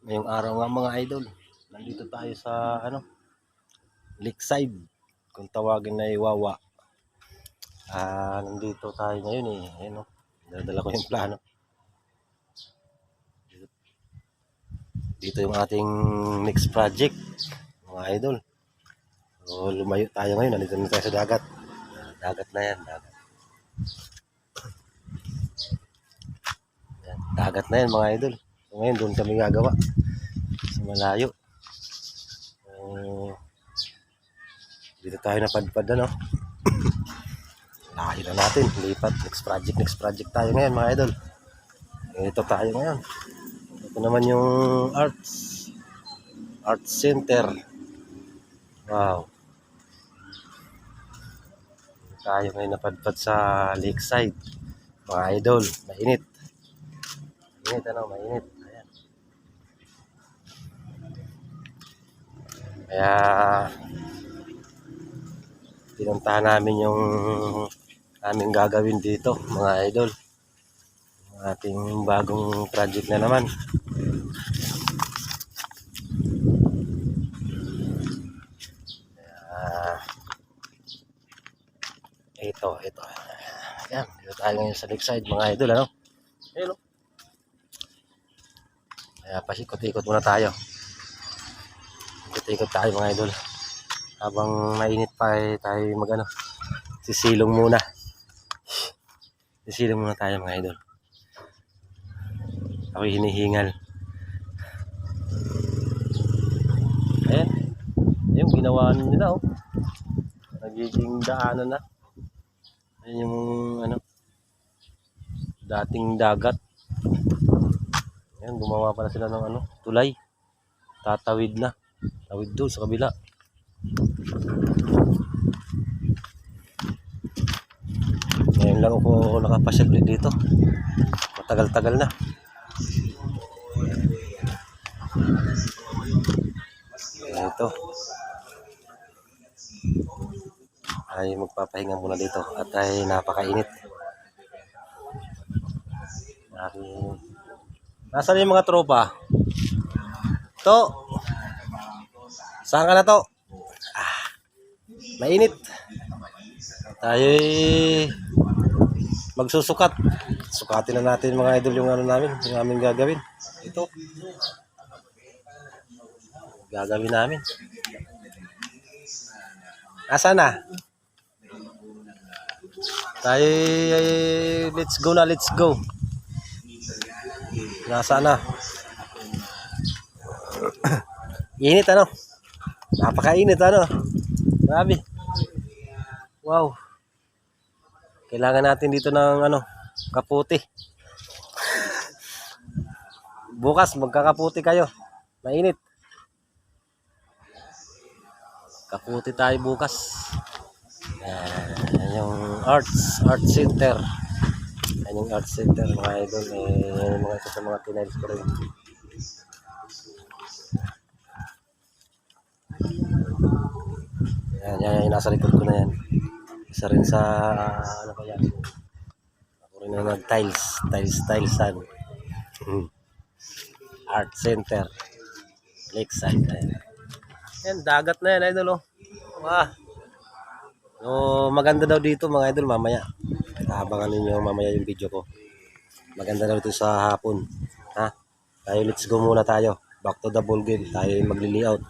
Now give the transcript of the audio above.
Ngayong araw nga mga idol, nandito tayo sa Lakeside, kung tawagin na Iwawa. Nandito tayo ngayon ayun, dala ko yung plano. Dito yung ating next project mga idol. So lumayo tayo ngayon, nandito na tayo sa dagat. Dagat na yan, dagat. Dagat na yan mga idol. So ngayon doon kami gagawa sa malayo. Dito tayo napadpad layo na natin, lipat, next project tayo ngayon mga idol. Ito tayo ngayon. Ito naman yung arts center. Wow, dito tayo ngayon napadpad sa Lakeside mga idol. Mainit, mainit. Ayan. Kaya pinuntahan namin yung aming gagawin dito mga idol, ating bagong project na naman. Ito ayan, dito tayo ngayon sa Lakeside mga idol. Ayun, kaya pasikot-ikot muna tayo, ikot tayo mga idol habang mainit pa tayo sisilong muna tayo mga idol. Ako'y hinihingal. Ayan, yung ginawa nila nagiging daanan na. Ayan yung dating dagat. Ayan, gumawa pala sila ng tulay. Tatawid na. Tawid doon sa kabila. Ngayon lang ako nakapasyal dito. Matagal-tagal na. Ito. Ay magpapahinga muna dito at ay napakainit. Nasaan yung mga tropa? To. Saan ka na to? Mainit. Tayo'y magsusukat. Sukatin na natin mga idol yung yung aming gagawin. Ito. Gagawin namin. Nasaan na? Tayo'y let's go. Nasaan na? Init napakainit grabe. Wow, kailangan natin dito ng kaputi. Bukas magkakaputi kayo, mainit. Kaputi tayo bukas. Yan yung arts center. Yan yung arts center mga idol. Mga ito sa mga tinails ko rin. Yan, nasa likod ko na yan. Isa rin sa pa yan. Ako rin na nag-tilesan. Art center Lakeside. Yan, dagat na yan idol. So maganda daw dito mga idol mamaya. Abangan ninyo mamaya yung video ko. Maganda daw dito sa hapon. Tayo let's go muna tayo. Back to the ball game. Tayo magli-layout.